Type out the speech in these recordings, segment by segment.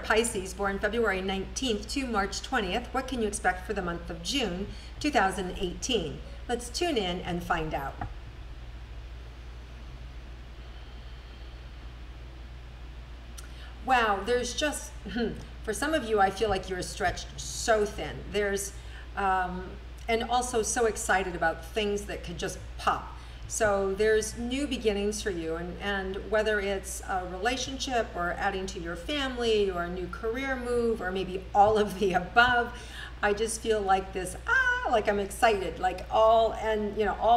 Pisces, born February 19th to March 20th, what can you expect for the month of June 2018? Let's tune in and find out. Wow, there's just, for some of you, I feel like you're stretched so thin. There's, and also so excited about things that could just pop. So there's new beginnings for you, and whether it's a relationship or adding to your family or a new career move or maybe all of the above, I just feel like this, like I'm excited, like all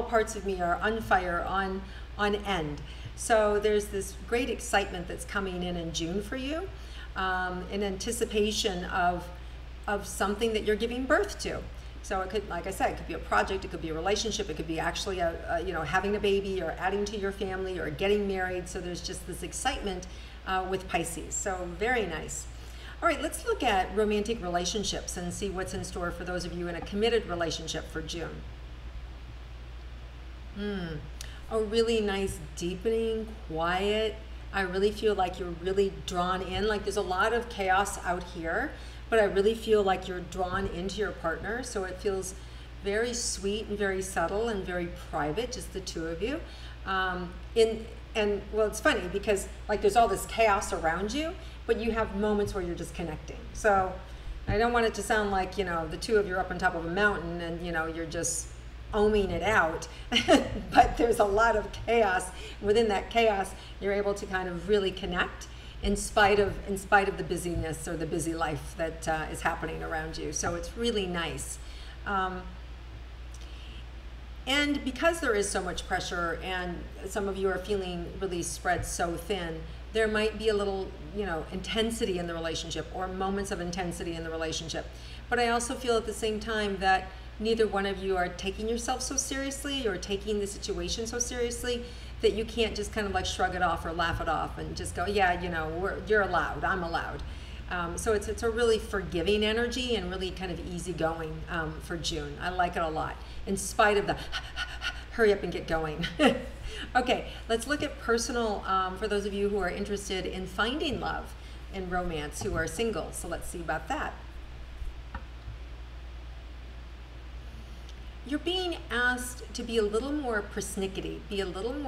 parts of me are on fire, on end. So there's this great excitement that's coming in June for you, in anticipation of something that you're giving birth to. So it could, like I said, it could be a project, it could be a relationship, it could be actually having a baby or adding to your family or getting married. So there's just this excitement with Pisces. So very nice. All right, let's look at romantic relationships and see what's in store for those of you in a committed relationship for June. A really nice, deepening, quiet. I really feel like you're really drawn in. Like there's a lot of chaos out here, but I really feel like you're drawn into your partner. So it feels very sweet and very subtle and very private, just the two of you. Well, it's funny because like there's all this chaos around you, but you have moments where you're just connecting. So I don't want it to sound like, the two of you are up on top of a mountain and, you're just ohming it out, but there's a lot of chaos. Within that chaos, you're able to kind of really connect in spite of the busyness or the busy life that is happening around you. So it's really nice. And because there is so much pressure and some of you are feeling really spread so thin, there might be a little, intensity in the relationship or moments of intensity in the relationship. But I also feel at the same time that neither one of you are taking yourself so seriously or taking the situation so seriously that you can't just kind of like shrug it off or laugh it off and just go, yeah, you're allowed, I'm allowed. So it's a really forgiving energy and really kind of easygoing for June. I like it a lot, in spite of the hurry up and get going. Okay, let's look at personal, for those of you who are interested in finding love and romance, who are single. So let's see about that. You're being asked to be a little more persnickety, be a little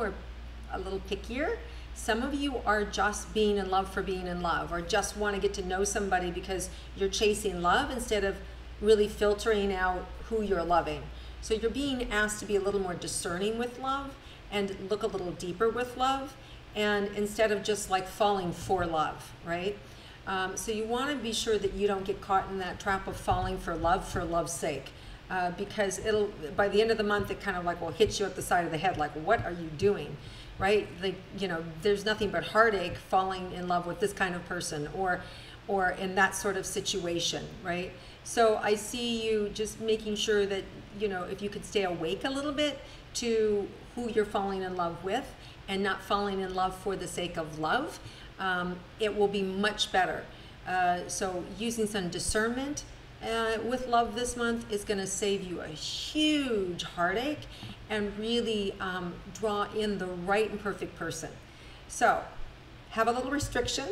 pickier. Some of you are just being in love for being in love, or just want to get to know somebody because you're chasing love instead of really filtering out who you're loving. So you're being asked to be a little more discerning with love and look a little deeper with love, and instead of just like falling for love, right? So you want to be sure that you don't get caught in that trap of falling for love's sake. Because by the end of the month, it kind of like will hit you at the side of the head, like, what are you doing, right? Like, there's nothing but heartache falling in love with this kind of person or in that sort of situation, right? So I see you just making sure that, if you could stay awake a little bit to who you're falling in love with and not falling in love for the sake of love, it will be much better. So using some discernment with love this month is going to save you a huge heartache and really draw in the right and perfect person. So have a little restriction,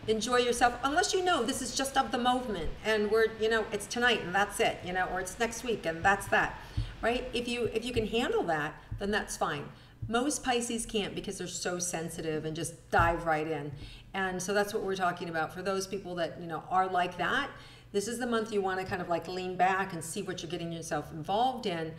enjoy yourself, unless this is just of the moment and we're, it's tonight and that's it, or it's next week and that's that, right? If you can handle that, then that's fine. Most Pisces can't because they're so sensitive and just dive right in. And so that's what we're talking about. For those people that, are like that, this is the month you want to kind of like lean back and see what you're getting yourself involved in.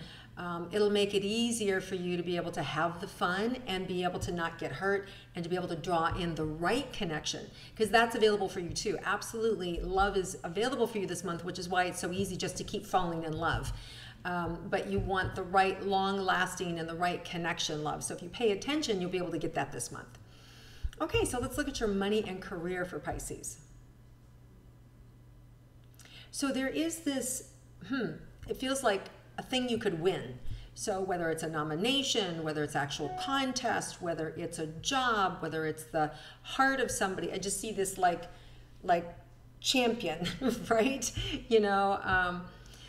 It'll make it easier for you to be able to have the fun and be able to not get hurt and to be able to draw in the right connection, because that's available for you too. Absolutely, love is available for you this month, which is why it's so easy just to keep falling in love. But you want the right long-lasting and the right connection love. So if you pay attention, you'll be able to get that this month. Okay, so let's look at your money and career for Pisces. So there is this, it feels like a thing you could win. So whether it's a nomination, whether it's actual contest, whether it's a job, whether it's the heart of somebody, I just see this like champion, right?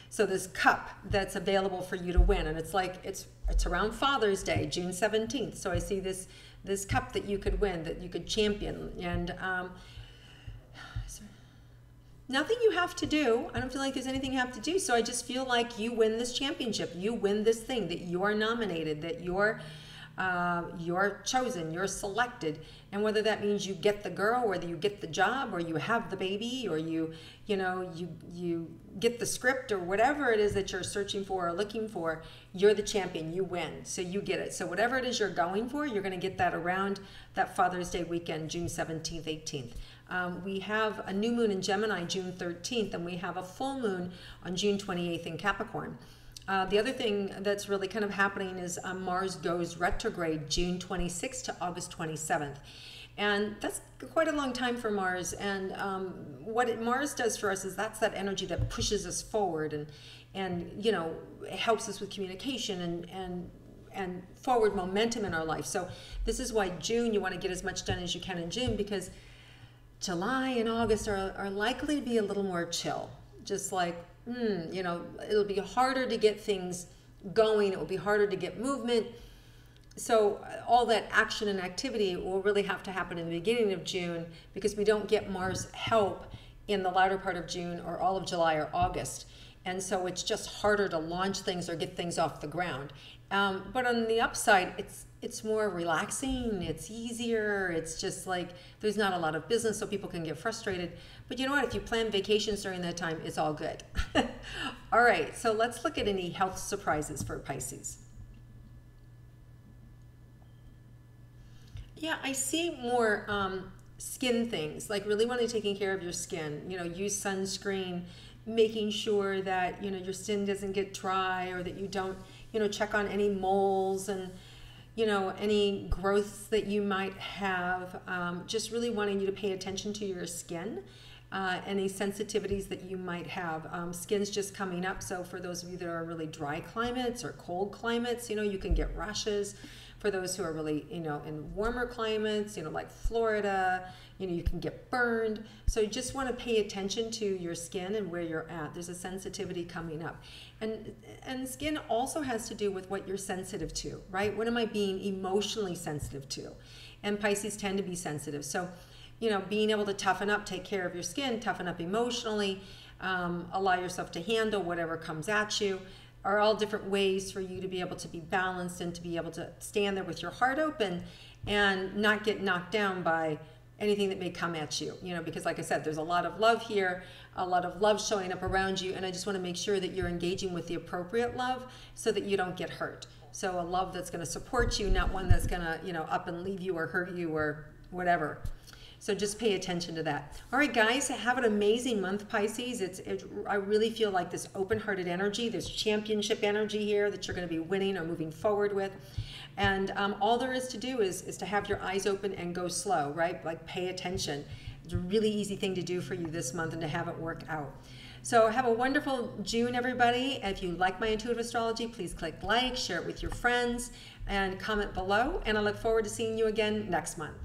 So this cup that's available for you to win, and it's like it's around Father's Day, June 17th. So I see this cup that you could win, that you could champion, and Nothing you have to do. I don't feel like there's anything you have to do. So I just feel like you win this championship. You win this thing, that you're nominated, that you're chosen, you're selected. And whether that means you get the girl, whether you get the job, or you have the baby, or you get the script, or whatever it is that you're searching for or looking for, you're the champion. You win. So you get it. So whatever it is you're going for, you're going to get that around that Father's Day weekend, June 17th, 18th. We have a new moon in Gemini, June 13th, and we have a full moon on June 28th in Capricorn. The other thing that's really kind of happening is Mars goes retrograde June 26th to August 27th. And that's quite a long time for Mars. And what Mars does for us is that's that energy that pushes us forward and you know, it helps us with communication and forward momentum in our life. So this is why June, you want to get as much done as you can in June, because July and August are likely to be a little more chill. Just like, you know, it'll be harder to get things going. It will be harder to get movement. So all that action and activity will really have to happen in the beginning of June, because we don't get Mars help in the latter part of June or all of July or August. And so it's just harder to launch things or get things off the ground. But on the upside, it's more relaxing, it's easier, it's just like there's not a lot of business, so people can get frustrated. But you know what, if you plan vacations during that time, it's all good. All right, so let's look at any health surprises for Pisces. Yeah, I see more skin things, like really want to taking care of your skin. You know, use sunscreen, making sure that, you know, your skin doesn't get dry, or that you don't, you know, check on any moles and, you know, any growths that you might have. Just really wanting you to pay attention to your skin, any sensitivities that you might have. Skin's just coming up, so for those of you that are really dry climates or cold climates, you know, you can get rashes. For those who are really, you know, in warmer climates, you know, like Florida, you know, you can get burned. So you just want to pay attention to your skin and where you're at. There's a sensitivity coming up. And skin also has to do with what you're sensitive to, right? What am I being emotionally sensitive to? And Pisces tend to be sensitive. So, you know, being able to toughen up, take care of your skin, toughen up emotionally, allow yourself to handle whatever comes at you, are all different ways for you to be able to be balanced and to be able to stand there with your heart open and not get knocked down by anything that may come at you, you know, because like I said, there's a lot of love here, a lot of love showing up around you, and I just want to make sure that you're engaging with the appropriate love so that you don't get hurt. So a love that's going to support you, not one that's going to, you know, up and leave you or hurt you or whatever. So just pay attention to that. All right, guys, have an amazing month, Pisces. I really feel like this open-hearted energy, this championship energy here that you're going to be winning or moving forward with. And all there is to do is to have your eyes open and go slow, right? Like pay attention. It's a really easy thing to do for you this month and to have it work out. So have a wonderful June, everybody. If you like my intuitive astrology, please click like, share it with your friends, and comment below. And I look forward to seeing you again next month.